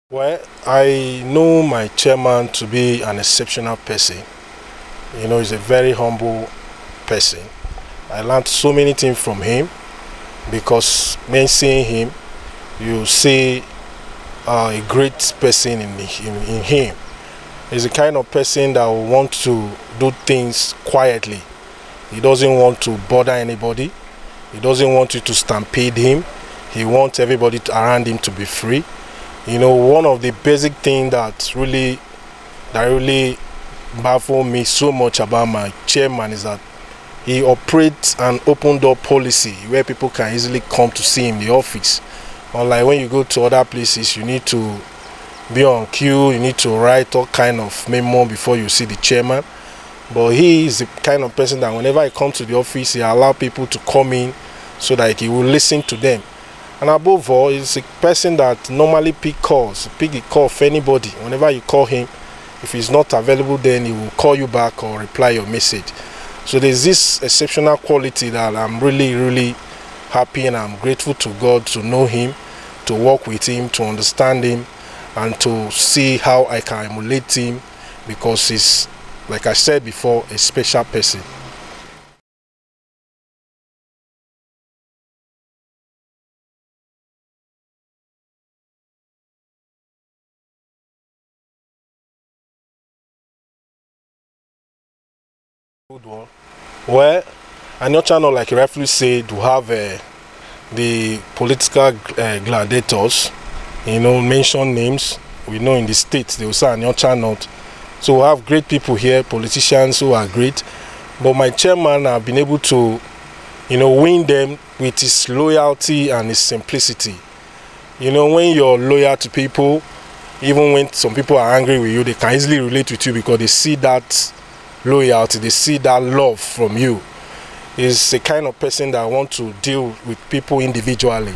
Well, I know my chairman to be an exceptional person. He's a very humble person. I learned so many things from him because when seeing him, you see a great person in him. He's the kind of person that will want to do things quietly. He doesn't want to bother anybody. He doesn't want you to stampede him. He wants everybody around him to be free. One of the basic things that really baffles me so much about my chairman is that he operates an open door policy where people can easily come to see him in the office. Unlike when you go to other places, you need to be on queue, you need to write all kind of memo before you see the chairman. But he is the kind of person that whenever he comes to the office, he allows people to come in so that he will listen to them. And above all, he's a person that normally pick the call for anybody. Whenever you call him, if he's not available, then he will call you back or reply your message. So there's this exceptional quality that I'm really happy, and I'm grateful to God to know him, to work with him, to understand him, and to see how I can emulate him, because he's, like I said before, a special person. Good one. Well, I'm not trying to, like you rightfully say, to have the political gladiators, mention names. We know in the states they will say Anyocha not. So we have great people here, politicians who are great. But my chairman have been able to, win them with his loyalty and his simplicity. When you're loyal to people, even when some people are angry with you, they can easily relate with you because they see that loyalty, they see that love from you. He's the kind of person that wants to deal with people individually.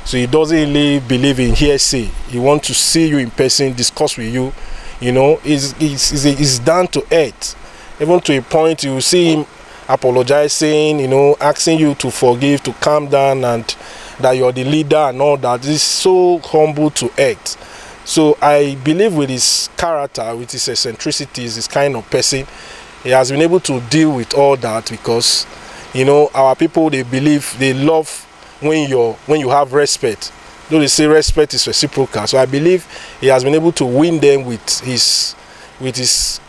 So he doesn't really believe in hearsay. He wants to see you in person, discuss with you. He's down to earth. Even to a point you see him apologizing, asking you to forgive, to calm down, and that you're the leader and all that. He's so humble to earth. So I believe with his character, with his eccentricities, this kind of person, he has been able to deal with all that because, our people, they believe, they love when you have respect. Though they say respect is reciprocal. So I believe he has been able to win them with his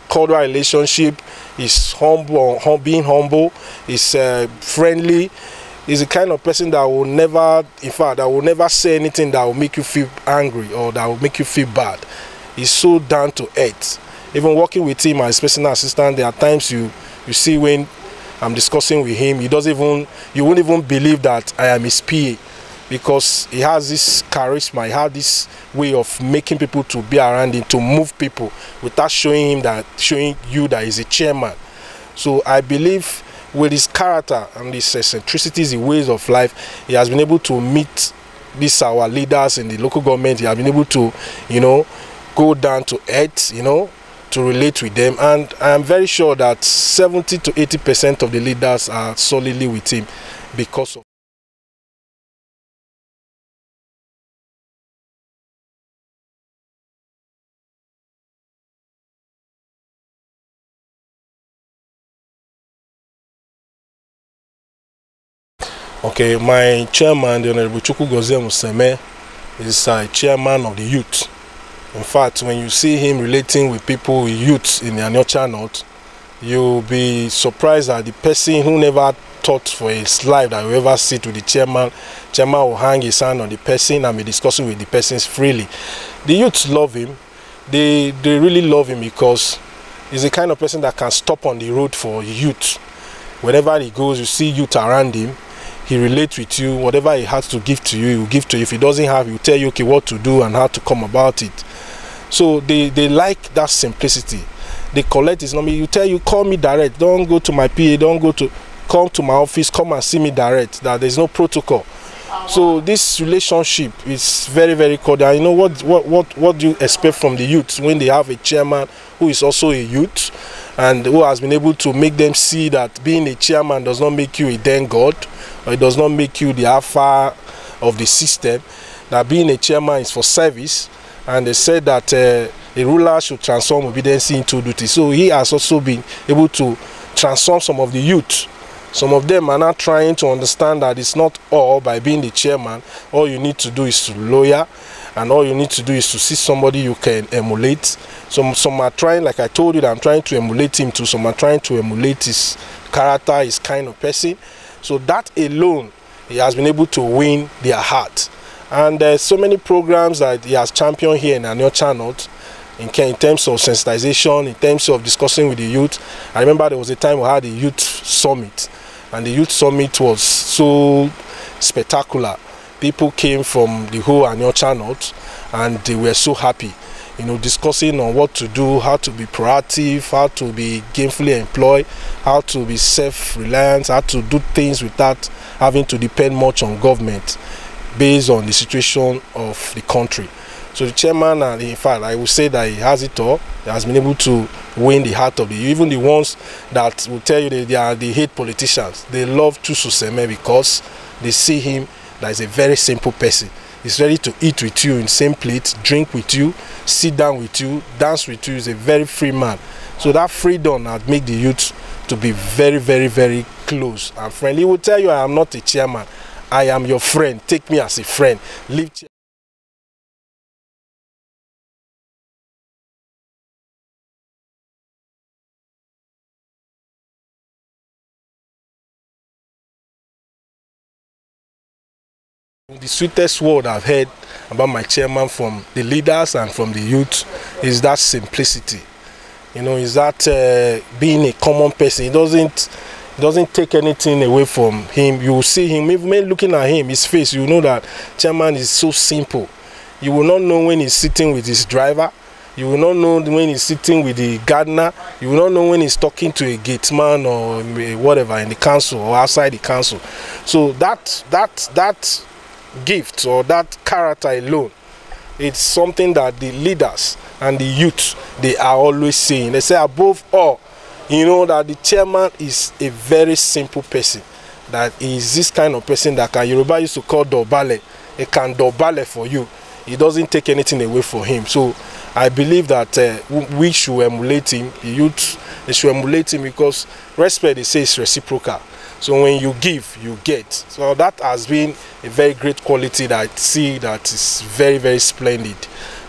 cordial relationship. He's humble, being humble. He's friendly. He's the kind of person that will never say anything that will make you feel angry or that will make you feel bad. He's so down to earth. Even working with him as personal assistant, there are times you see when I'm discussing with him, you won't even believe that I am his PA, because he has this charisma, he has this way of making people to be around him, to move people without showing you that he's a chairman. So I believe with his character and his eccentricities, the ways of life, he has been able to meet our leaders in the local government. He has been able to, go down to earth, to relate with them. And I am very sure that 70 to 80% of the leaders are solidly with him because of. Okay, my chairman, the Hon Chucks Oseme, is a chairman of the youth. In fact, when you see him relating with people, with youth in the Anyocha North, you'll be surprised that the person who never thought for his life that will ever sit with the chairman will hang his hand on the person and be discussing with the persons freely. The youth love him. They really love him because he's the kind of person that can stop on the road for youth. Wherever he goes, you see youth around him. He relates with you. Whatever he has to give to you, he will give to you. If he doesn't have, he will tell you, okay, what to do and how to come about it. So they like that simplicity. They collect his number. You tell you, call me direct. Don't go to my PA. Come to my office. Come and see me direct. That there's no protocol. So this relationship is very cordial. You know what do you expect from the youth when they have a chairman who is also a youth and who has been able to make them see that being a chairman does not make you a then god, or it does not make you the alpha of the system. That being a chairman is for service, and they said that a ruler should transform obedience into duty. So he has also been able to transform some of the youth. Some of them are now trying to understand that it's not all by being the chairman. All you need to do is to lawyer, and all you need to do is to see somebody you can emulate. Some are trying, like I told you, that I'm trying to emulate him too. Some are trying to emulate his character, his kind of person. So that alone, he has been able to win their heart. And there's so many programs that he has championed here in Anyocha North, in terms of sensitization, in terms of discussing with the youth. I remember there was a time we had a youth summit, and the youth summit was so spectacular. People came from the whole Anyocha North, and they were so happy, you know, discussing on what to do, how to be proactive, how to be gainfully employed, how to be self-reliant, how to do things without having to depend much on government based on the situation of the country. So the chairman, and in fact, I would say that he has it all. He has been able to win the heart of the youth. Even the ones that will tell you they hate politicians, they love Chucks Oseme because they see him as a very simple person. He's ready to eat with you in the same plate, drink with you, sit down with you, dance with you. He's a very free man. So that freedom has made the youth to be very, very, very close and friendly. He will tell you, I am not a chairman. I am your friend. Take me as a friend. Leave The sweetest word I've heard about my chairman from the leaders and from the youth is that simplicity. You know, is that being a common person. He doesn't take anything away from him. You will see him, even looking at him, his face, you know that chairman is so simple. You will not know when he's sitting with his driver. You will not know when he's sitting with the gardener. You will not know when he's talking to a gateman or whatever in the council or outside the council. So that gift or that character alone, it's something that the leaders and the youth, they are always saying. They say above all, you know, that the chairman is a very simple person. That he is this kind of person that Yoruba used to call dobale. He can dobale for you. He doesn't take anything away from him. So I believe that we should emulate him. The youth, they should emulate him because respect, they say, is reciprocal. So when you give, you get. So that has been a very great quality that I see that is very, very splendid.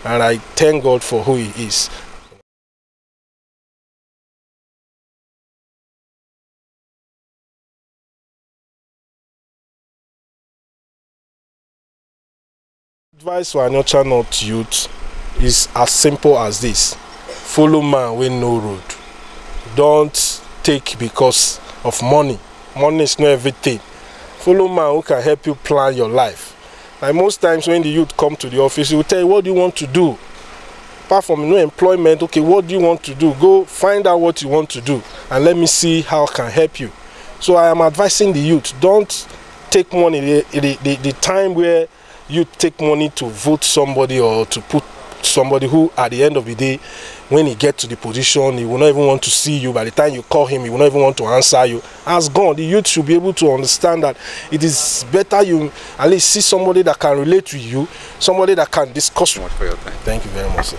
And I thank God for who he is. Advice for Anyocha North youth is as simple as this: follow man wey no road. Don't take because of money. Money is not everything. Follow man who can help you plan your life. Like most times when the youth come to the office, he will tell you, what do you want to do? Apart from no employment, okay, what do you want to do? Go find out what you want to do and let me see how I can help you. So I am advising the youth, don't take money. The time where you take money to vote somebody or to put somebody who at the end of the day, when he gets to the position, he will not even want to see you. By the time you call him, he will not even want to answer you. Has gone. The youth should be able to understand that it is better you at least see somebody that can relate with you, somebody that can discuss. Thank you so much for your time. Thank you very much, sir.